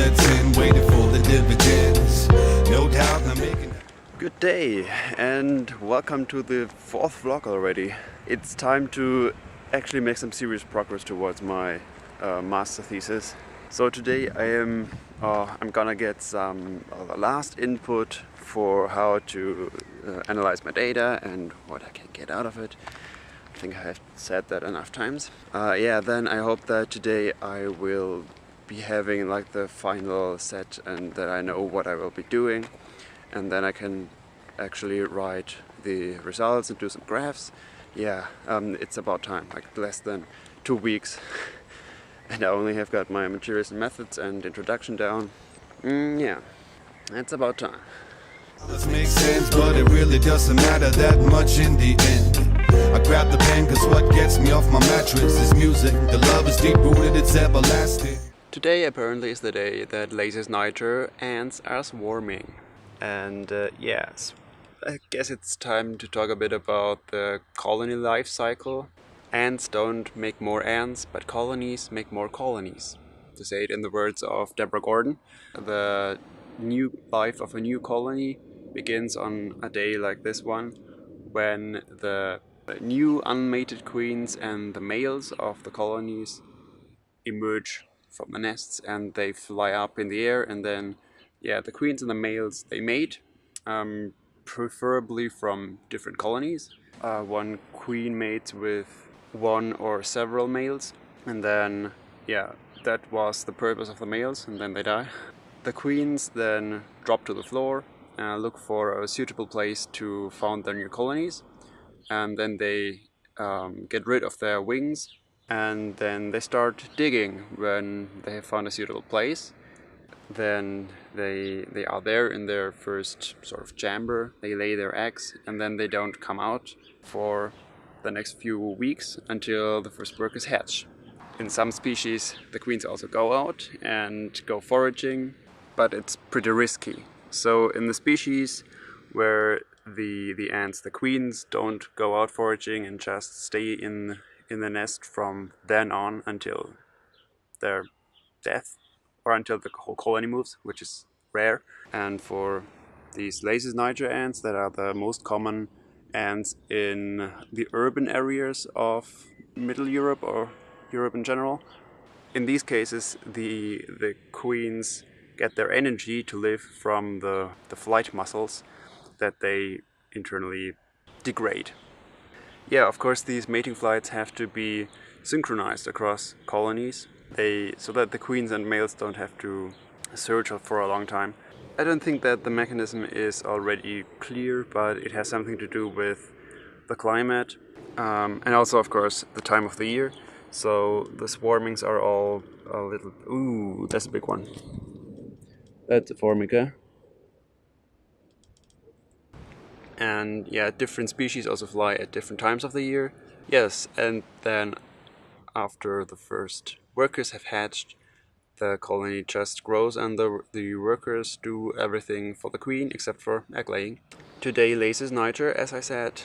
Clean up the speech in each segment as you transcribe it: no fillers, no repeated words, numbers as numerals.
assets and waiting for the dividends. No doubt I'm making. Good day and welcome to the fourth vlog already. It's time to actually make some serious progress towards my master thesis. So today I'm gonna get some last input for how to analyze my data and what I can get out of it. I think I have said that enough times. Then I hope that today I will be having like the final set and that I know what I will be doing, and then I can actually write the results and do some graphs. It's about time, like less than 2 weeks and I only have got my materials and methods and introduction down. It's about time. This makes sense, but it really doesn't matter that much in the end. I grab the pen cause what gets me off my mattress is music. The love is deep rooted, it's everlasting. Today apparently is the day that Lasis niger ants are swarming. And yes, I guess it's time to talk a bit about the colony life cycle. Ants don't make more ants, but colonies make more colonies. To say it in the words of Deborah Gordon, the new life of a new colony begins on a day like this one, when the new unmated queens and the males of the colonies emerge from the nests and they fly up in the air, and then the queens and the males, they mate, preferably from different colonies. One queen mates with one or several males, and then that was the purpose of the males, and then they die. The queens then drop to the floor, look for a suitable place to found their new colonies, and then they get rid of their wings, and then they start digging when they have found a suitable place. Then they are there in their first sort of chamber, they lay their eggs, and then they don't come out for the next few weeks until the first workers hatch. In some species the queens also go out and go foraging, but it's pretty risky. So in the species where the ants, the queens, don't go out foraging and just stay in the nest from then on until their death, or until the whole colony moves, which is rare. And for these Lasis niger ants, that are the most common ants in the urban areas of Middle Europe or Europe in general, in these cases the queens get their energy to live from the flight muscles that they internally degrade. Of course these mating flights have to be synchronized across colonies, so that the queens and males don't have to search for a long time. I don't think that the mechanism is already clear, but it has something to do with the climate, and also of course the time of the year. So the swarmings are all a little... Ooh, that's a big one. That's a formica. And different species also fly at different times of the year. Yes, and then after the first workers have hatched, the colony just grows and the workers do everything for the queen except for egg laying. Today Lasis niger, as I said,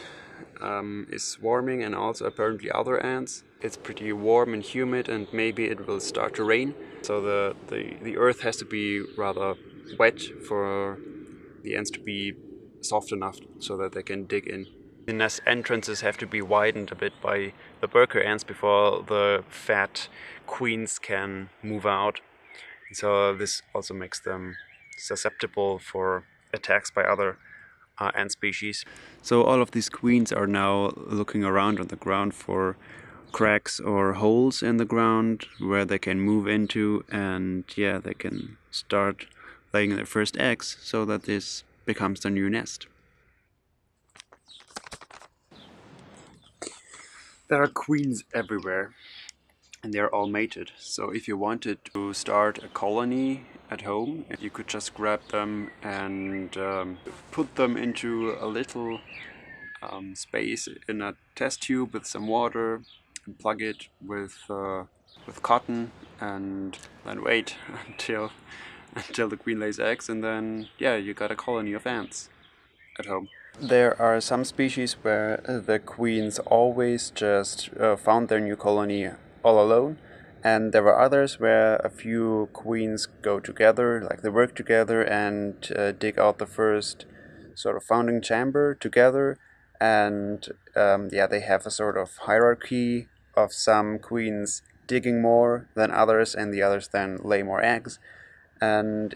is swarming, and also apparently other ants. It's pretty warm and humid, and maybe it will start to rain. So the earth has to be rather wet for the ants to be soft enough so that they can dig in. The nest entrances have to be widened a bit by the worker ants before the fat queens can move out. So this also makes them susceptible for attacks by other ant species. So all of these queens are now looking around on the ground for cracks or holes in the ground where they can move into, and they can start laying their first eggs, so that this becomes their new nest. There are queens everywhere, and they're all mated. So if you wanted to start a colony at home, you could just grab them and put them into a little space in a test tube with some water, and plug it with cotton, and then wait until the queen lays eggs, and then you got a colony of ants at home. There are some species where the queens always just found their new colony all alone, And there were others where a few queens go together, like they work together and dig out the first sort of founding chamber together. And yeah, they have a sort of hierarchy of some queens digging more than others, and the others then lay more eggs. And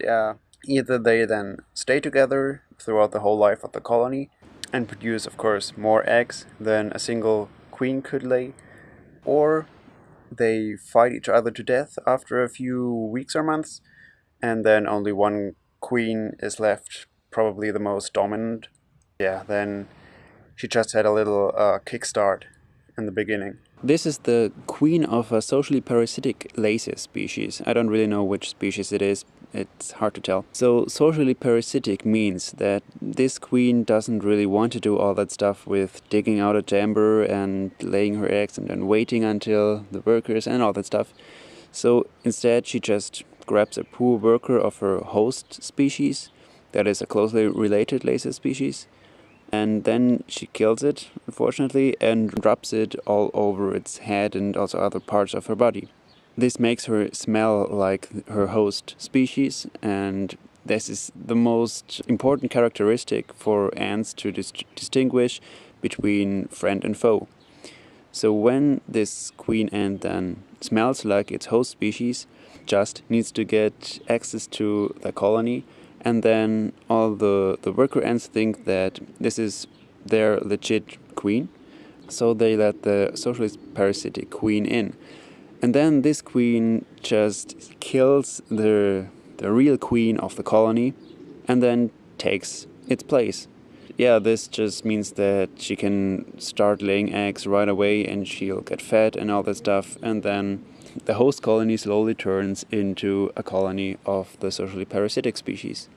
either they then stay together throughout the whole life of the colony and produce, of course, more eggs than a single queen could lay, or they fight each other to death after a few weeks or months, and then only one queen is left, probably the most dominant. Yeah, then she just had a little kickstart in the beginning. This is the queen of a socially parasitic lacer species. I don't really know which species it is. It's hard to tell. So socially parasitic means that this queen doesn't really want to do all that stuff with digging out a chamber and laying her eggs and then waiting until the workers and all that stuff. So instead she just grabs a poor worker of her host species, that is a closely related lacer species, and then she kills it, unfortunately, and rubs it all over its head and also other parts of her body. This makes her smell like her host species, and this is the most important characteristic for ants to distinguish between friend and foe. So when this queen ant then smells like its host species, just needs to get access to the colony, and then all the worker ants think that this is their legit queen, so they let the socially parasitic queen in. And then this queen just kills the real queen of the colony and then takes its place. Yeah, this just means that she can start laying eggs right away and she'll get fat and all that stuff, and then the host colony slowly turns into a colony of the socially parasitic species.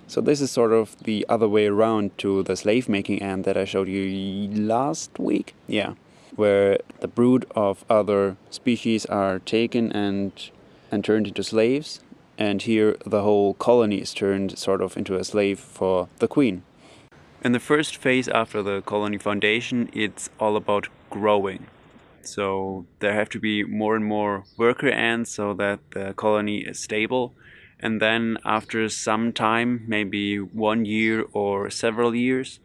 So this is sort of the other way around to the slave-making ant that I showed you last week. Yeah, where the brood of other species are taken and turned into slaves, and here the whole colony is turned sort of into a slave for the queen. In the first phase after the colony foundation, it's all about growing. So there have to be more and more worker ants so that the colony is stable. And then after some time, maybe 1 year or several years,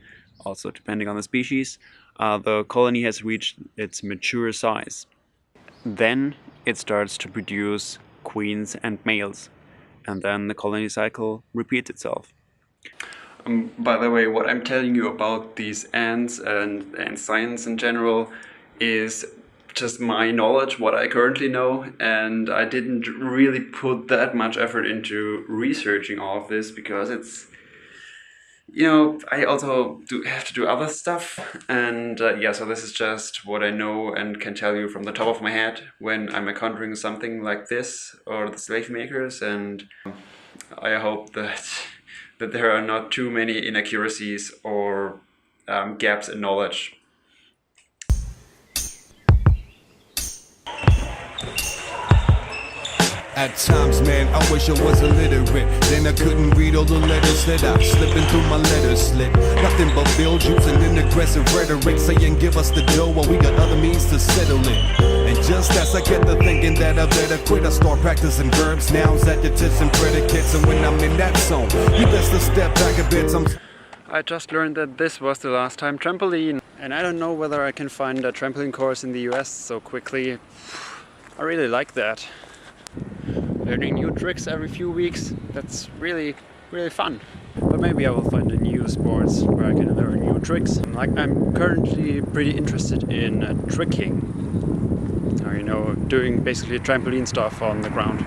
also depending on the species, the colony has reached its mature size. Then it starts to produce queens and males, and then the colony cycle repeats itself. By the way, what I'm telling you about these ants and science in general is just my knowledge, what I currently know, and I didn't really put that much effort into researching all of this because it's, I also have to do other stuff, and so this is just what I know and can tell you from the top of my head when I'm encountering something like this or the slave makers, and I hope that there are not too many inaccuracies or gaps in knowledge. At times, man, I wish I was illiterate. Then I couldn't read all the letters that I'm slipping through my letter slit. Nothing but bills using an aggressive rhetoric, saying give us the dough while we got other means to settle it. And just as I get to thinking that I better quit, I start practicing verbs, nouns, adjectives, and predicates. And when I'm in that zone, you best to step back a bit. I just learned that this was the last time trampoline, and I don't know whether I can find a trampoline course in the US so quickly. I really like that. Learning new tricks every few weeks, that's really, really fun. But maybe I will find a new sports where I can learn new tricks. Like, I'm currently pretty interested in tricking. Or, doing basically trampoline stuff on the ground.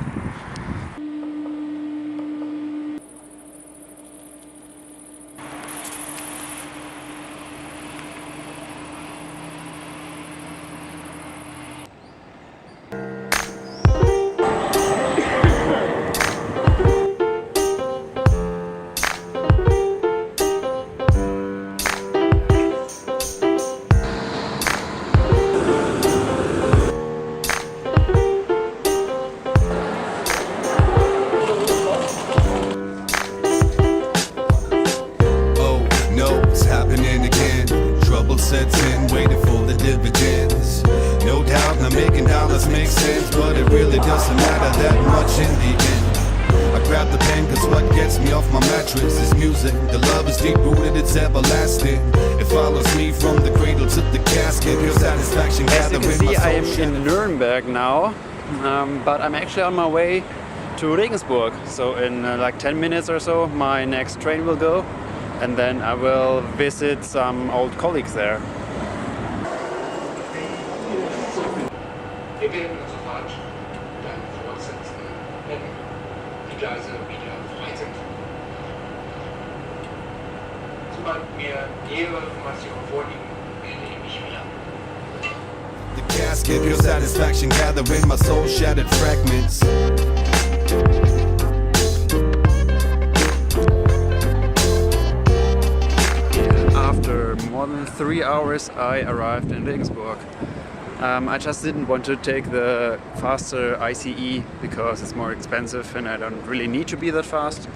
grab the pen, cause what gets me off my mattress is music. The love is deep rooted, it's everlasting. It follows me from the cradle to the casket. Pure satisfaction As you can gathering my see, I am soul in Nuremberg now, but I'm actually on my way to Regensburg. So in like 10 minutes or so, my next train will go, and then I will visit some old colleagues there. Wir werden sofort dann fortsetzen, wenn die Gleise wieder frei sind. Sobald mir nähere Informationen vorliegen, melde ich mich wieder. The casket, pure satisfaction gathering my soul shattered fragments. After more than 3 hours, I arrived in Regensburg. I just didn't want to take the faster ICE because it's more expensive and I don't really need to be that fast.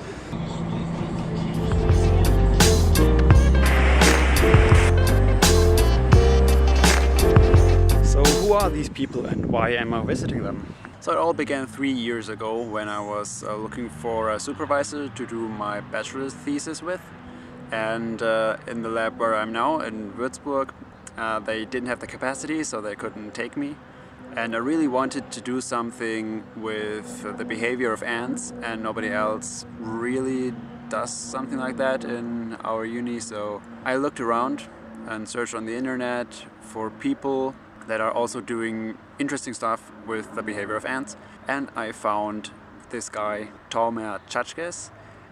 So who are these people and why am I visiting them? So it all began 3 years ago when I was looking for a supervisor to do my bachelor's thesis with. And in the lab where I'm now, in Würzburg, they didn't have the capacity, so they couldn't take me. And I really wanted to do something with the behavior of ants, and nobody else really does something like that in our uni. So I looked around and searched on the internet for people that are also doing interesting stuff with the behavior of ants. And I found this guy, Tomer Tschatschkes,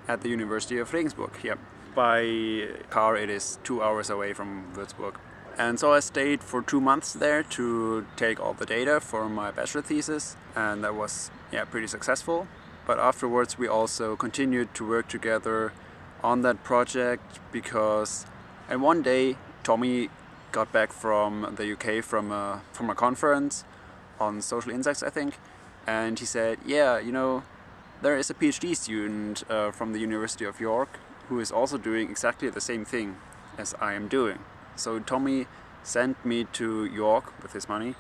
at the University of Regensburg here. By car it is 2 hours away from Würzburg. And so I stayed for 2 months there to take all the data for my bachelor thesis, and that was pretty successful. But afterwards we also continued to work together on that project and one day Tommy got back from the UK from a conference on social insects, I think, and he said, yeah, you know, there is a PhD student from the University of York who is also doing exactly the same thing as I am doing. So Tommy sent me to York with his money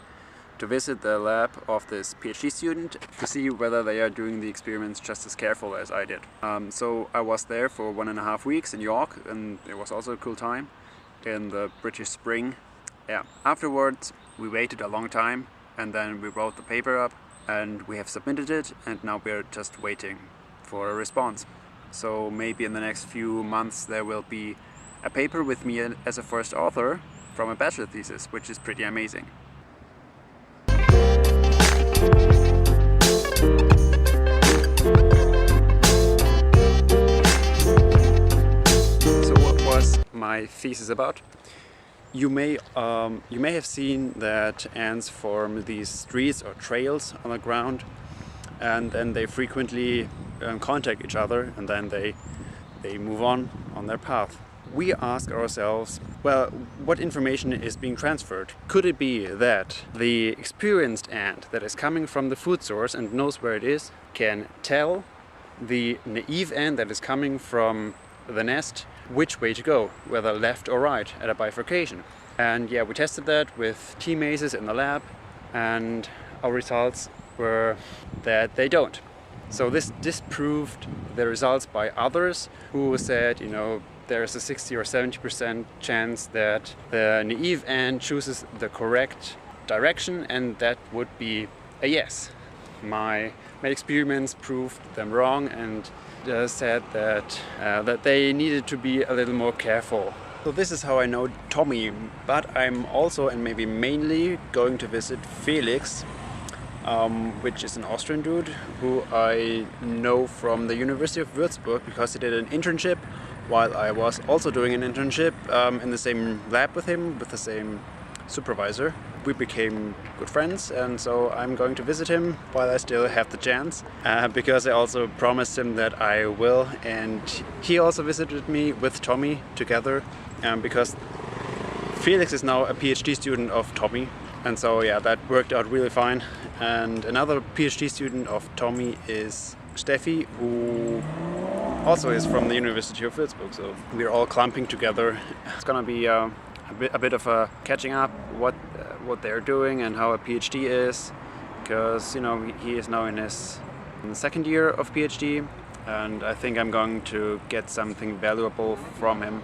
to visit the lab of this PhD student to see whether they are doing the experiments just as careful as I did. So I was there for 1.5 weeks in York, and it was also a cool time in the British spring. Yeah. Afterwards we waited a long time and then we wrote the paper up and we have submitted it, and now we're just waiting for a response. So maybe in the next few months there will be a paper with me as a first author from a bachelor thesis, which is pretty amazing. So what was my thesis about? You may have seen that ants form these streets or trails on the ground, and then they frequently contact each other, and then they move on their path. We ask ourselves, well, what information is being transferred? Could it be that the experienced ant that is coming from the food source and knows where it is can tell the naive ant that is coming from the nest which way to go, whether left or right at a bifurcation? And yeah, we tested that with T-mazes in the lab, and our results were that they don't. So this disproved the results by others who said, you know, there's a 60 or 70% chance that the naive ant chooses the correct direction, and that would be a yes. My experiments proved them wrong and said that they needed to be a little more careful. So this is how I know Tommy, but I'm also, and maybe mainly, going to visit Felix, which is an Austrian dude who I know from the University of Würzburg because he did an internship while I was also doing an internship in the same lab with him, with the same supervisor. We became good friends, and so I'm going to visit him while I still have the chance, because I also promised him that I will, and he also visited me with Tommy together, because Felix is now a PhD student of Tommy, and so yeah, that worked out really fine. And another PhD student of Tommy is Steffi, who also is from the University of Würzburg, so we're all clumping together. It's gonna be a bit of a catching up what they're doing and how a PhD is, because you know he is now in the second year of PhD, and I think I'm going to get something valuable from him.